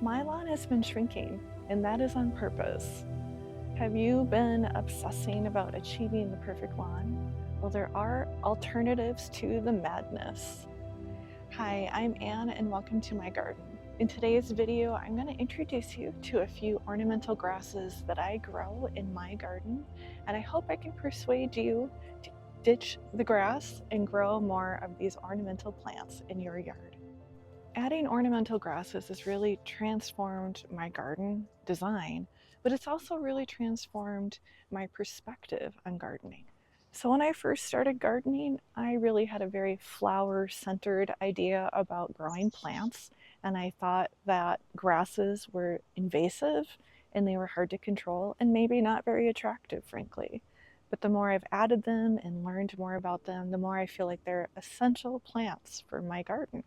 My lawn has been shrinking, and that is on purpose. Have you been obsessing about achieving the perfect lawn? Well, there are alternatives to the madness. Hi, I'm Anne and welcome to my garden. In today's video, I'm going to introduce you to a few ornamental grasses that I grow in my garden, and I hope I can persuade you to ditch the grass and grow more of these ornamental plants in your yard. Adding ornamental grasses has really transformed my garden design, but it's also really transformed my perspective on gardening. So when I first started gardening, I really had a very flower-centered idea about growing plants, and I thought that grasses were invasive and they were hard to control and maybe not very attractive, frankly. But the more I've added them and learned more about them, the more I feel like they're essential plants for my garden.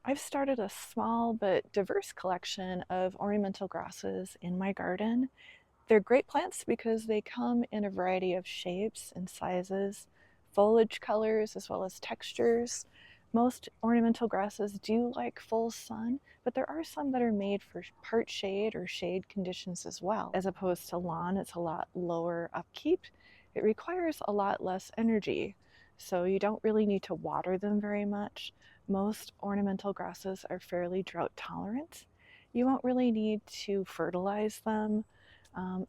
I've started a small but diverse collection of ornamental grasses in my garden. They're great plants because they come in a variety of shapes and sizes, foliage colors, as well as textures. Most ornamental grasses do like full sun, but there are some that are made for part shade or shade conditions as well. As opposed to lawn, it's a lot lower upkeep. It requires a lot less energy, so you don't really need to water them very much. Most ornamental grasses are fairly drought tolerant. You won't really need to fertilize them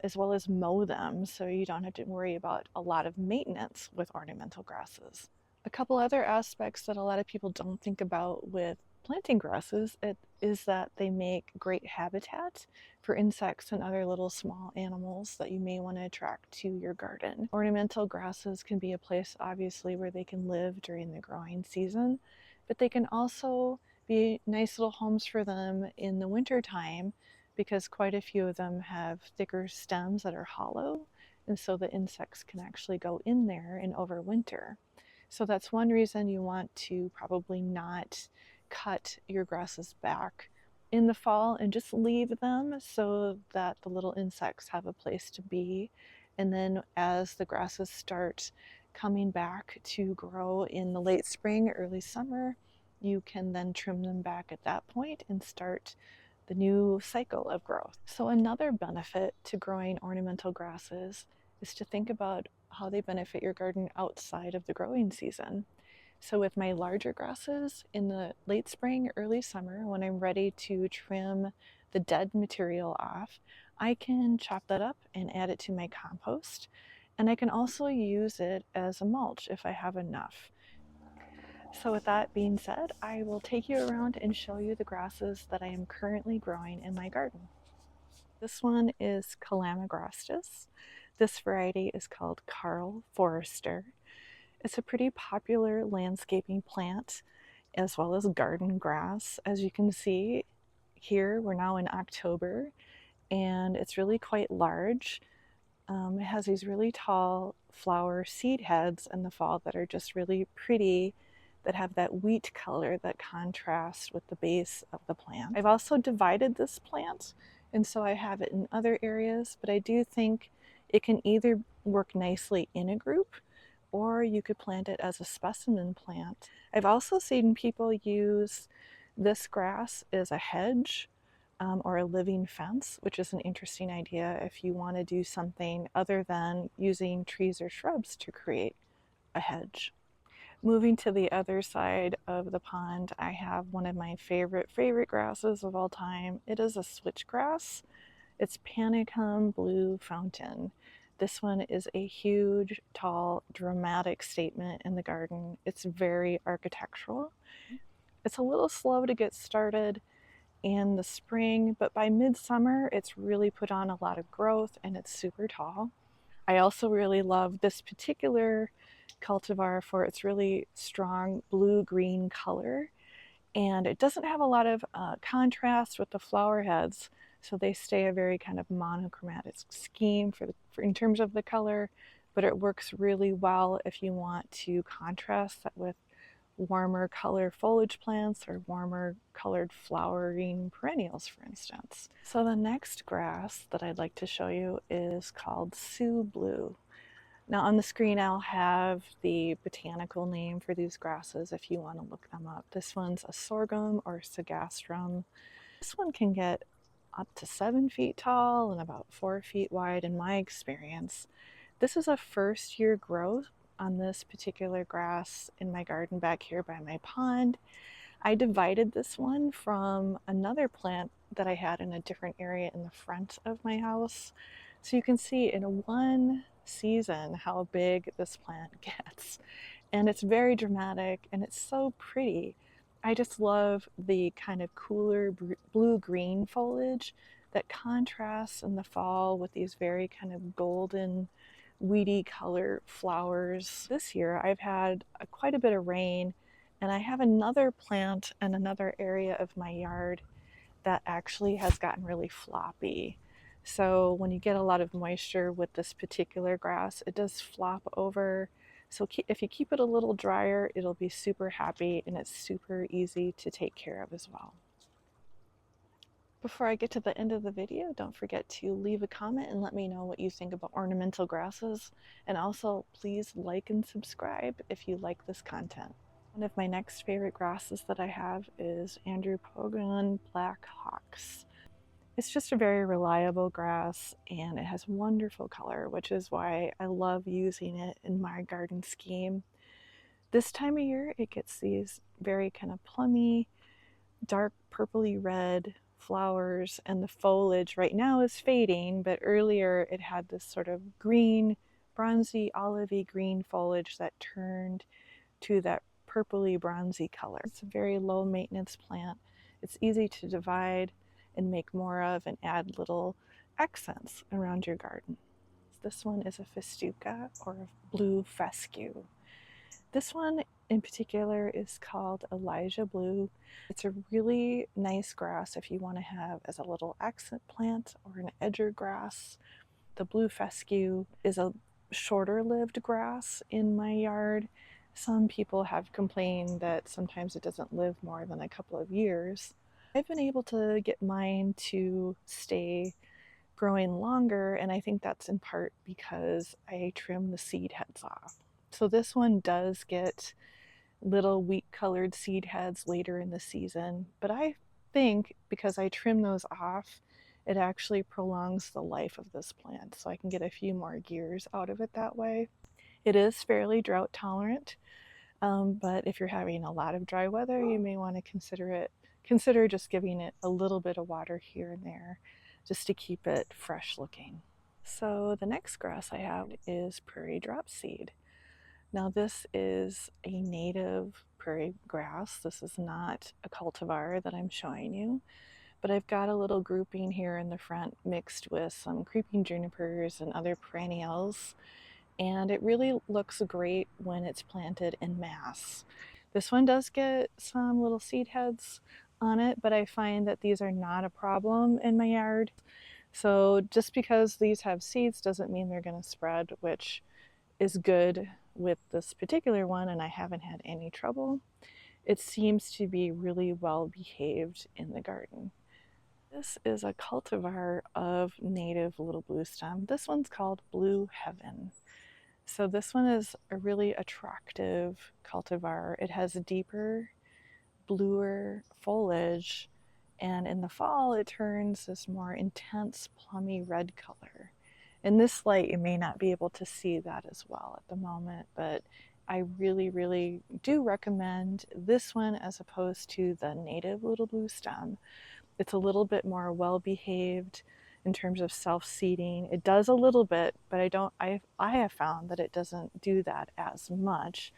as well as mow them, so you don't have to worry about a lot of maintenance with ornamental grasses. A couple other aspects that a lot of people don't think about with planting grasses is that they make great habitat for insects and other little small animals that you may want to attract to your garden. Ornamental grasses can be a place, obviously, where they can live during the growing season, but they can also be nice little homes for them in the winter time because quite a few of them have thicker stems that are hollow, and so the insects can actually go in there and overwinter. So that's one reason you want to probably not cut your grasses back in the fall and just leave them so that the little insects have a place to be. And then as the grasses start coming back to grow in the late spring, early summer, you can then trim them back at that point and start the new cycle of growth. So another benefit to growing ornamental grasses is to think about how they benefit your garden outside of the growing season. So with my larger grasses in the late spring, early summer, when I'm ready to trim the dead material off, I can chop that up and add it to my compost. And I can also use it as a mulch if I have enough. So with that being said, I will take you around and show you the grasses that I am currently growing in my garden. This one is calamagrostis. This variety is called foerster. It's a pretty popular landscaping plant as well as garden grass. As you can see here, we're now in October and it's really quite large. It has these really tall flower seed heads in the fall that are just really pretty, that have that wheat color that contrasts with the base of the plant. I've also divided this plant, and so I have it in other areas, but I do think it can either work nicely in a group or you could plant it as a specimen plant. I've also seen people use this grass as a hedge or a living fence, which is an interesting idea if you want to do something other than using trees or shrubs to create a hedge. Moving to the other side of the pond, I have one of my favorite grasses of all time. It is a switchgrass. It's panicum blue fountain. This one is a huge, tall, dramatic statement in the garden. It's very architectural. It's a little slow to get started in the spring, but by midsummer, it's really put on a lot of growth and it's super tall. I also really love this particular cultivar for its really strong blue-green color, and it doesn't have a lot of contrast with the flower heads, so they stay a very kind of monochromatic scheme in terms of the color, but it works really well if you want to contrast that with warmer color foliage plants or warmer colored flowering perennials, for instance. So the next grass that I'd like to show you is called sioux blue. Now on the screen I'll have the botanical name for these grasses if you want to look them up. This one's a sorghum or sorghastrum. This one can get up to 7 feet tall and about 4 feet wide in my experience. This is a first year growth on this particular grass in my garden back here by my pond. I divided this one from another plant that I had in a different area in the front of my house. So you can see in one season how big this plant gets. And it's very dramatic and it's so pretty. I just love the kind of cooler blue-green foliage that contrasts in the fall with these very kind of golden, weedy color flowers. This year I've had quite a bit of rain, and I have another plant in another area of my yard that actually has gotten really floppy. So when you get a lot of moisture with this particular grass, it does flop over. So if you keep it a little drier, it'll be super happy, and it's super easy to take care of as well. Before I get to the end of the video, don't forget to leave a comment and let me know what you think about ornamental grasses. And also, please like and subscribe if you like this content. One of my next favorite grasses that I have is andropogon blackhawks. It's just a very reliable grass, and it has wonderful color, which is why I love using it in my garden scheme. This time of year, it gets these very kind of plummy, dark purpley red flowers, and the foliage right now is fading, but earlier it had this sort of green, bronzy, olivey green foliage that turned to that purpley bronzy color. It's a very low maintenance plant. It's easy to divide and make more of and add little accents around your garden. This one is a festuca, or a blue fescue. This one in particular is called Elijah Blue. It's a really nice grass if you want to have as a little accent plant or an edger grass. The blue fescue is a shorter lived grass in my yard. Some people have complained that sometimes it doesn't live more than a couple of years. I've been able to get mine to stay growing longer, and I think that's in part because I trim the seed heads off. So this one does get little wheat colored seed heads later in the season, but I think because I trim those off, it actually prolongs the life of this plant, so I can get a few more years out of it that way. It is fairly drought tolerant, but if you're having a lot of dry weather, you may want to consider just giving it a little bit of water here and there just to keep it fresh looking. So the next grass I have is prairie dropseed. Now this is a native prairie grass. This is not a cultivar that I'm showing you, but I've got a little grouping here in the front mixed with some creeping junipers and other perennials, and it really looks great when it's planted in mass. This one does get some little seed heads on it, but I find that these are not a problem in my yard. So just because these have seeds doesn't mean they're going to spread, which is good with this particular one, and I haven't had any trouble. It seems to be really well behaved in the garden. This is a cultivar of native little blue stem. This one's called Blue Heaven. So this one is a really attractive cultivar. It has a deeper, bluer foliage, and in the fall it turns this more intense plummy red color. In this light you may not be able to see that as well at the moment, but I really do recommend this one as opposed to the native little blue stem. It's a little bit more well behaved in terms of self-seeding. It does a little bit, but I have found that it doesn't do that as much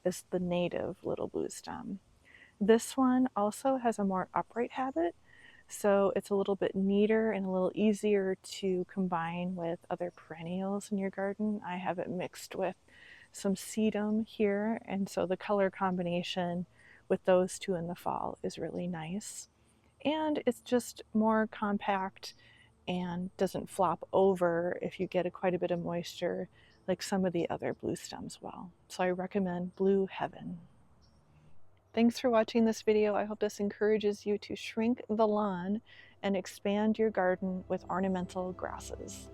as the native little blue stem. This one also has a more upright habit, so it's a little bit neater and a little easier to combine with other perennials in your garden. I have it mixed with some sedum here, and so the color combination with those two in the fall is really nice. And it's just more compact and doesn't flop over if you get quite a bit of moisture like some of the other blue stems will. So I recommend Blue Heaven. Thanks for watching this video. I hope this encourages you to shrink the lawn and expand your garden with ornamental grasses.